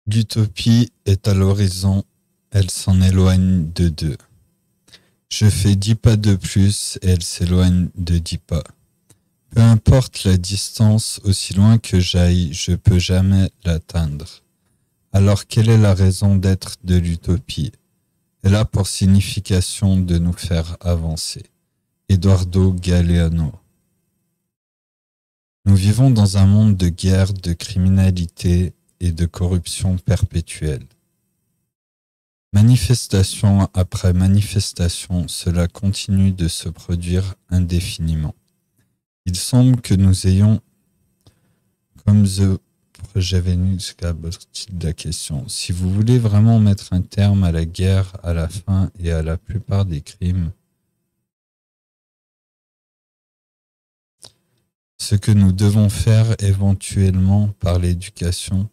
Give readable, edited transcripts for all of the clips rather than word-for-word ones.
L'utopie est à l'horizon, elle s'en éloigne de 2. Je fais 10 pas de plus et elle s'éloigne de 10 pas. Peu importe la distance, aussi loin que j'aille, je peux jamais l'atteindre. Alors quelle est la raison d'être de l'utopie? Elle a pour signification de nous faire avancer. Eduardo Galeano. Nous vivons dans un monde de guerre, de criminalité et de corruption perpétuelle. Manifestation après manifestation, cela continue de se produire indéfiniment. Il semble que nous ayons, comme j'avais lu de la question, si vous voulez vraiment mettre un terme à la guerre, à la faim et à la plupart des crimes, ce que nous devons faire éventuellement par l'éducation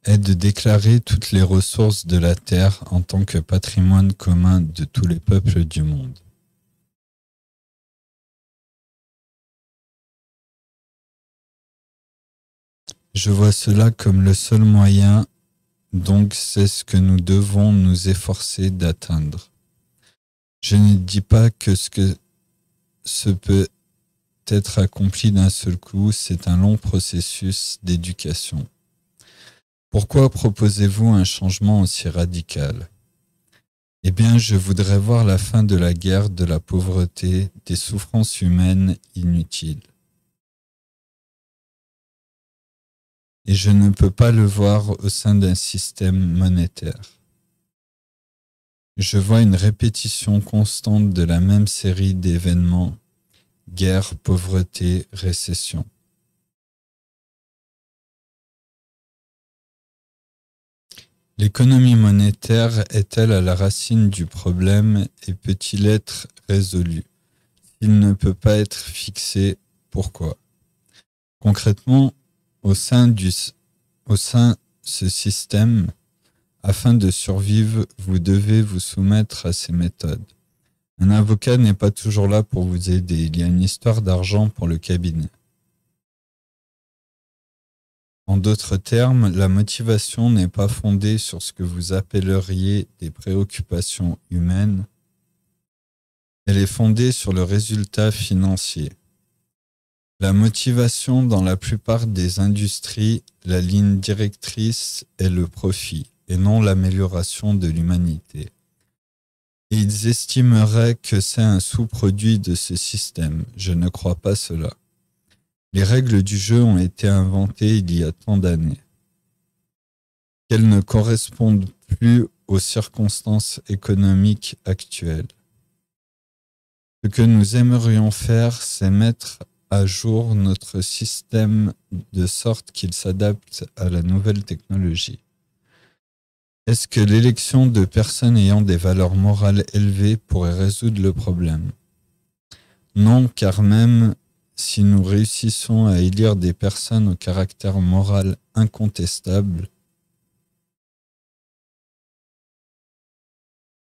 est de déclarer toutes les ressources de la terre en tant que patrimoine commun de tous les peuples du monde. Je vois cela comme le seul moyen, donc c'est ce que nous devons nous efforcer d'atteindre. Je ne dis pas que ce peut être accompli d'un seul coup, c'est un long processus d'éducation. Pourquoi proposez-vous un changement aussi radical? Eh bien, je voudrais voir la fin de la guerre, de la pauvreté, des souffrances humaines inutiles. Et je ne peux pas le voir au sein d'un système monétaire. Je vois une répétition constante de la même série d'événements, guerre, pauvreté, récession. L'économie monétaire est-elle à la racine du problème et peut-il être résolu? S'il ne peut pas être fixé, pourquoi? Concrètement, au sein de ce système, afin de survivre, vous devez vous soumettre à ces méthodes. Un avocat n'est pas toujours là pour vous aider, il y a une histoire d'argent pour le cabinet. En d'autres termes, la motivation n'est pas fondée sur ce que vous appelleriez des préoccupations humaines, elle est fondée sur le résultat financier. La motivation dans la plupart des industries, la ligne directrice est le profit et non l'amélioration de l'humanité. Et ils estimeraient que c'est un sous-produit de ce système. Je ne crois pas cela. Les règles du jeu ont été inventées il y a tant d'années. Qu'elles ne correspondent plus aux circonstances économiques actuelles. Ce que nous aimerions faire, c'est mettre à jour notre système de sorte qu'il s'adapte à la nouvelle technologie. Est-ce que l'élection de personnes ayant des valeurs morales élevées pourrait résoudre le problème? Non, car même si nous réussissons à élire des personnes au caractère moral incontestable,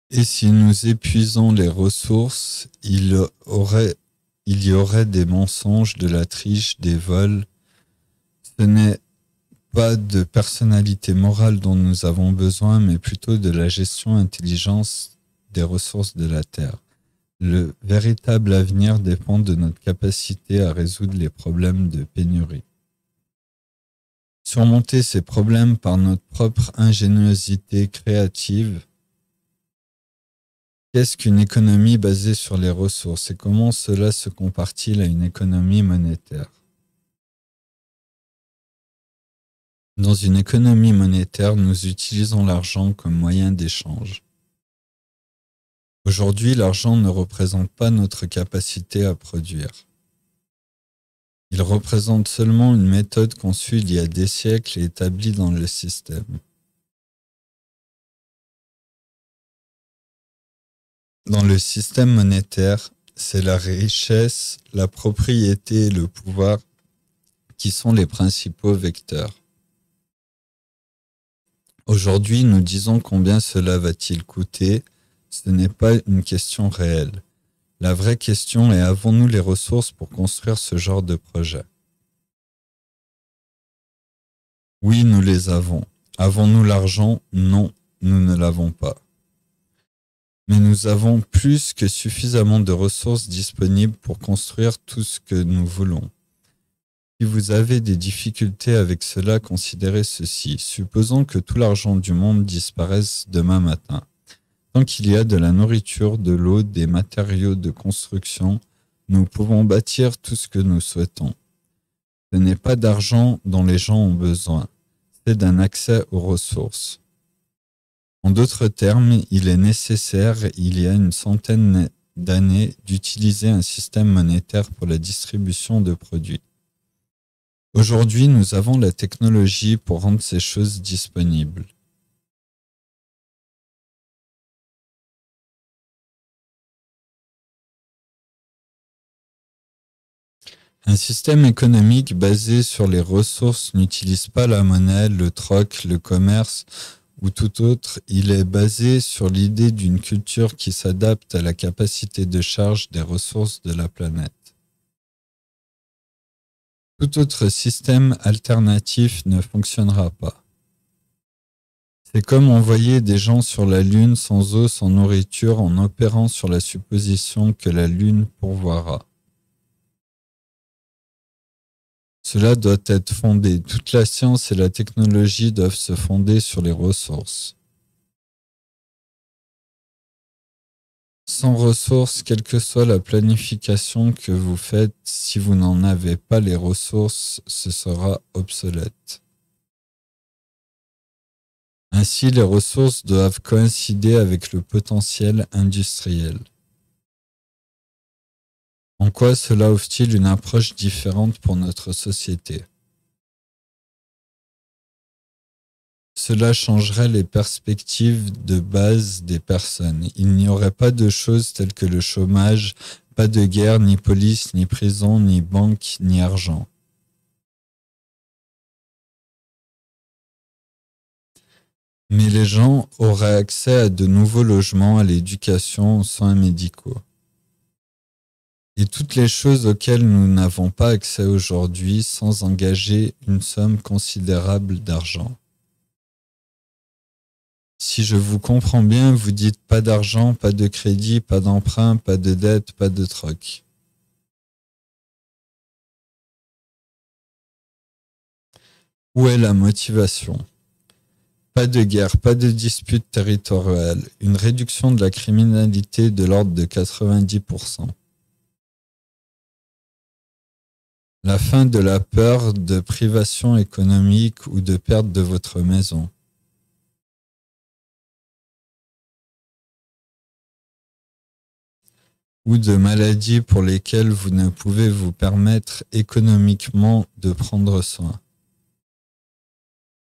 et si nous épuisons les ressources, il y aurait des mensonges, de la triche, des vols. Ce n'est pas de personnalité morale dont nous avons besoin, mais plutôt de la gestion intelligente des ressources de la Terre. Le véritable avenir dépend de notre capacité à résoudre les problèmes de pénurie. Surmonter ces problèmes par notre propre ingéniosité créative. Qu'est-ce qu'une économie basée sur les ressources et comment cela se compare-t-il à une économie monétaire? Dans une économie monétaire, nous utilisons l'argent comme moyen d'échange. Aujourd'hui, l'argent ne représente pas notre capacité à produire. Il représente seulement une méthode conçue il y a des siècles et établie dans le système. Dans le système monétaire, c'est la richesse, la propriété et le pouvoir qui sont les principaux vecteurs. Aujourd'hui, nous disons combien cela va-t-il coûter. Ce n'est pas une question réelle. La vraie question est, avons-nous les ressources pour construire ce genre de projet? Oui, nous les avons. Avons-nous l'argent? Non, nous ne l'avons pas. Mais nous avons plus que suffisamment de ressources disponibles pour construire tout ce que nous voulons. Si vous avez des difficultés avec cela, considérez ceci. Supposons que tout l'argent du monde disparaisse demain matin. Tant qu'il y a de la nourriture, de l'eau, des matériaux de construction, nous pouvons bâtir tout ce que nous souhaitons. Ce n'est pas d'argent dont les gens ont besoin, c'est d'un accès aux ressources. En d'autres termes, il est nécessaire, il y a une centaine d'années, d'utiliser un système monétaire pour la distribution de produits. Aujourd'hui, nous avons la technologie pour rendre ces choses disponibles. Un système économique basé sur les ressources n'utilise pas la monnaie, le troc, le commerce ou tout autre. Il est basé sur l'idée d'une culture qui s'adapte à la capacité de charge des ressources de la planète. Tout autre système alternatif ne fonctionnera pas. C'est comme envoyer des gens sur la Lune sans eau, sans nourriture, en opérant sur la supposition que la Lune pourvoira. Cela doit être fondé. Toute la science et la technologie doivent se fonder sur les ressources. Sans ressources, quelle que soit la planification que vous faites, si vous n'en avez pas les ressources, ce sera obsolète. Ainsi, les ressources doivent coïncider avec le potentiel industriel. En quoi cela offre-t-il une approche différente pour notre société? Cela changerait les perspectives de base des personnes. Il n'y aurait pas de choses telles que le chômage, pas de guerre, ni police, ni prison, ni banque, ni argent. Mais les gens auraient accès à de nouveaux logements, à l'éducation, aux soins médicaux. Et toutes les choses auxquelles nous n'avons pas accès aujourd'hui sans engager une somme considérable d'argent. Si je vous comprends bien, vous dites pas d'argent, pas de crédit, pas d'emprunt, pas de dette, pas de troc. Où est la motivation? Pas de guerre, pas de dispute territoriale, une réduction de la criminalité de l'ordre de 90%. La fin de la peur de privation économique ou de perte de votre maison. Ou de maladies pour lesquelles vous ne pouvez vous permettre économiquement de prendre soin.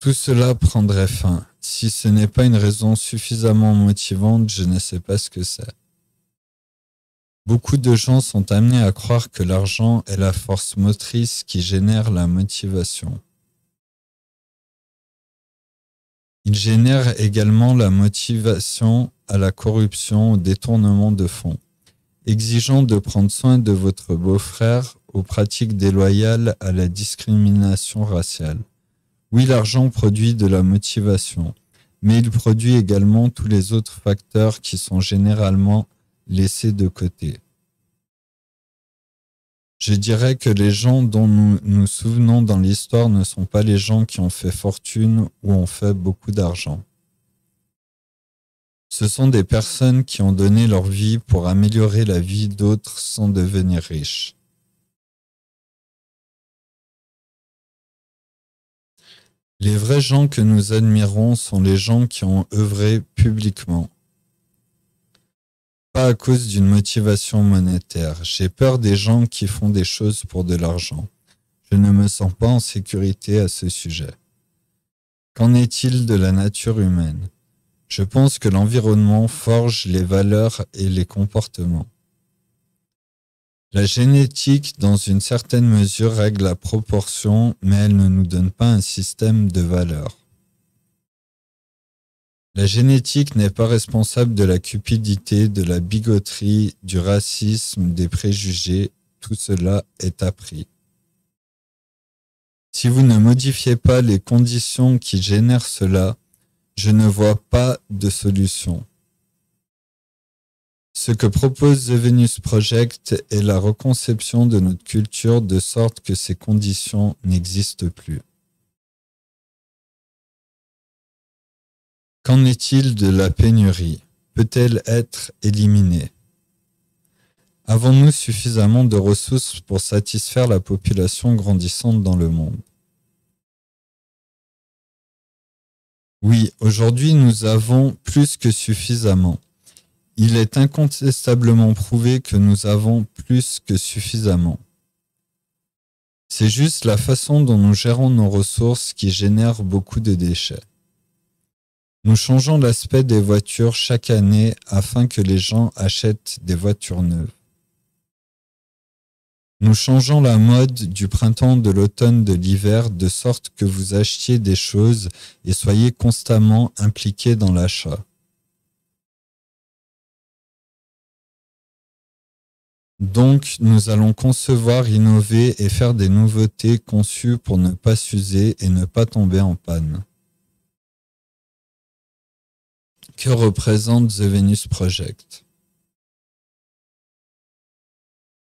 Tout cela prendrait fin. Si ce n'est pas une raison suffisamment motivante, je ne sais pas ce que c'est. Beaucoup de gens sont amenés à croire que l'argent est la force motrice qui génère la motivation. Il génère également la motivation à la corruption, au détournement de fonds, exigeant de prendre soin de votre beau-frère, aux pratiques déloyales, à la discrimination raciale. Oui, l'argent produit de la motivation, mais il produit également tous les autres facteurs qui sont généralement laissés de côté. Je dirais que les gens dont nous nous souvenons dans l'histoire ne sont pas les gens qui ont fait fortune ou ont fait beaucoup d'argent. Ce sont des personnes qui ont donné leur vie pour améliorer la vie d'autres sans devenir riches. Les vrais gens que nous admirons sont les gens qui ont œuvré publiquement. Pas à cause d'une motivation monétaire. J'ai peur des gens qui font des choses pour de l'argent. Je ne me sens pas en sécurité à ce sujet. Qu'en est-il de la nature humaine? Je pense que l'environnement forge les valeurs et les comportements. La génétique, dans une certaine mesure, règle la proportion, mais elle ne nous donne pas un système de valeurs. La génétique n'est pas responsable de la cupidité, de la bigoterie, du racisme, des préjugés. Tout cela est appris. Si vous ne modifiez pas les conditions qui génèrent cela, je ne vois pas de solution. Ce que propose The Venus Project est la reconception de notre culture de sorte que ces conditions n'existent plus. Qu'en est-il de la pénurie? Peut-elle être éliminée? Avons-nous suffisamment de ressources pour satisfaire la population grandissante dans le monde? Oui, aujourd'hui nous avons plus que suffisamment. Il est incontestablement prouvé que nous avons plus que suffisamment. C'est juste la façon dont nous gérons nos ressources qui génère beaucoup de déchets. Nous changeons l'aspect des voitures chaque année afin que les gens achètent des voitures neuves. Nous changeons la mode du printemps, de l'automne, de l'hiver, de sorte que vous achetiez des choses et soyez constamment impliqués dans l'achat. Donc, nous allons concevoir, innover et faire des nouveautés conçues pour ne pas s'user et ne pas tomber en panne. Que représente The Venus Project?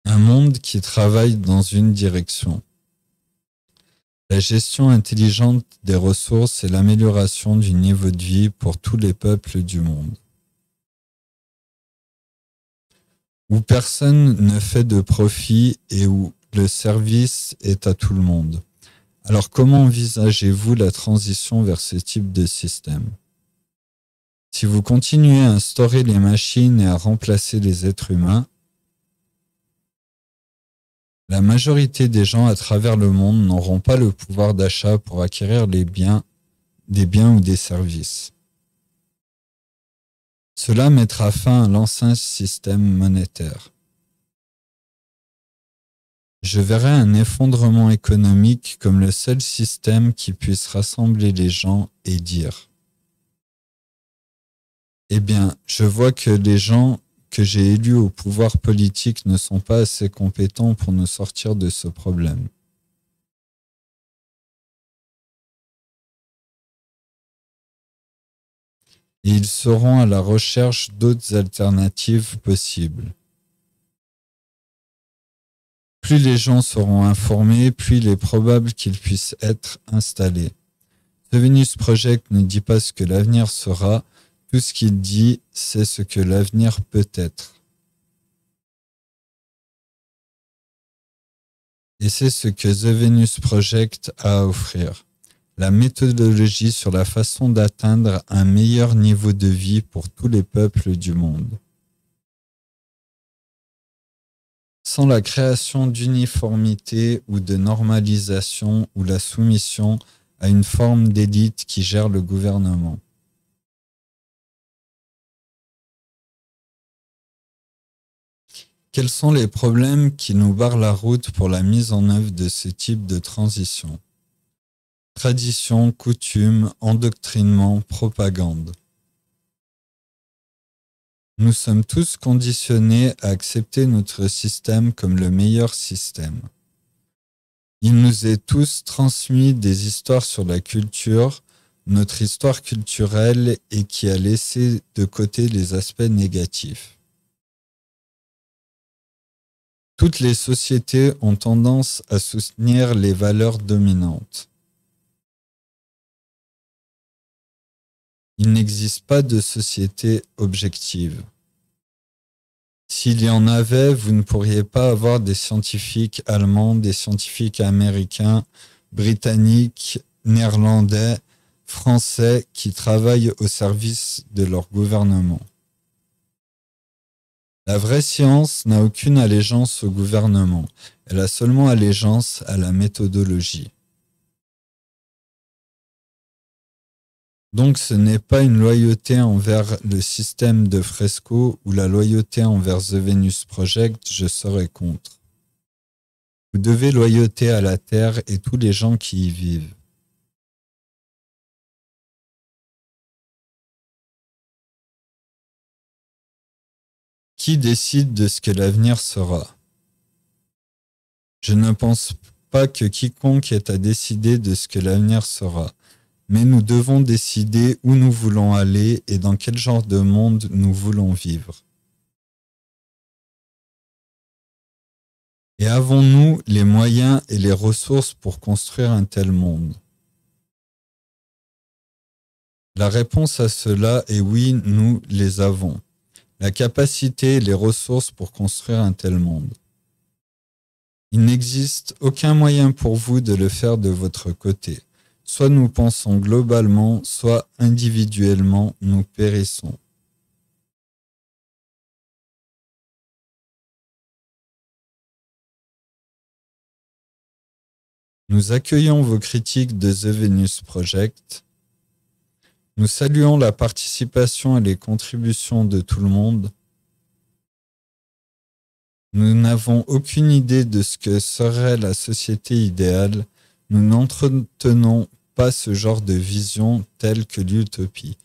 Un monde qui travaille dans une direction. La gestion intelligente des ressources et l'amélioration du niveau de vie pour tous les peuples du monde. Où personne ne fait de profit et où le service est à tout le monde. Alors comment envisagez-vous la transition vers ce type de système? Si vous continuez à instaurer les machines et à remplacer les êtres humains, la majorité des gens à travers le monde n'auront pas le pouvoir d'achat pour acquérir des biens ou des services. Cela mettra fin à l'ancien système monétaire. Je verrai un effondrement économique comme le seul système qui puisse rassembler les gens et dire « Eh bien, je vois que les gens que j'ai élus au pouvoir politique ne sont pas assez compétents pour nous sortir de ce problème. » Et ils seront à la recherche d'autres alternatives possibles. Plus les gens seront informés, plus il est probable qu'ils puissent être installés. The Venus Project ne dit pas ce que l'avenir sera, tout ce qu'il dit, c'est ce que l'avenir peut être. Et c'est ce que The Venus Project a à offrir. La méthodologie sur la façon d'atteindre un meilleur niveau de vie pour tous les peuples du monde. Sans la création d'uniformité ou de normalisation ou la soumission à une forme d'élite qui gère le gouvernement. Quels sont les problèmes qui nous barrent la route pour la mise en œuvre de ce type de transition? Tradition, coutumes, endoctrinement, propagande. Nous sommes tous conditionnés à accepter notre système comme le meilleur système. Il nous est tous transmis des histoires sur la culture, notre histoire culturelle et qui a laissé de côté les aspects négatifs. Toutes les sociétés ont tendance à soutenir les valeurs dominantes. Il n'existe pas de société objective. S'il y en avait, vous ne pourriez pas avoir des scientifiques allemands, des scientifiques américains, britanniques, néerlandais, français qui travaillent au service de leur gouvernement. La vraie science n'a aucune allégeance au gouvernement, elle a seulement allégeance à la méthodologie. Donc ce n'est pas une loyauté envers le système de Fresco ou la loyauté envers The Venus Project, je serai contre. Vous devez loyauté à la Terre et tous les gens qui y vivent. Qui décide de ce que l'avenir sera? Je ne pense pas que quiconque ait à décider de ce que l'avenir sera, mais nous devons décider où nous voulons aller et dans quel genre de monde nous voulons vivre. Et avons-nous les moyens et les ressources pour construire un tel monde? La réponse à cela est oui, nous les avons. La capacité et les ressources pour construire un tel monde. Il n'existe aucun moyen pour vous de le faire de votre côté. Soit nous pensons globalement, soit individuellement, nous périssons. Nous accueillons vos critiques de The Venus Project. Nous saluons la participation et les contributions de tout le monde. Nous n'avons aucune idée de ce que serait la société idéale. Nous n'entretenons pas ce genre de vision telle que l'utopie.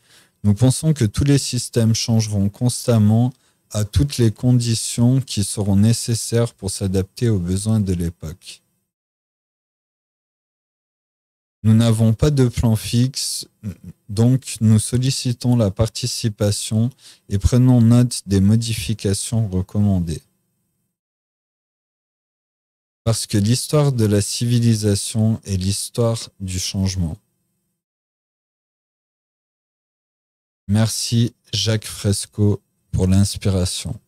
Nous pensons que tous les systèmes changeront constamment à toutes les conditions qui seront nécessaires pour s'adapter aux besoins de l'époque. Nous n'avons pas de plan fixe, donc nous sollicitons la participation et prenons note des modifications recommandées. Parce que l'histoire de la civilisation est l'histoire du changement. Merci Jacques Fresco pour l'inspiration.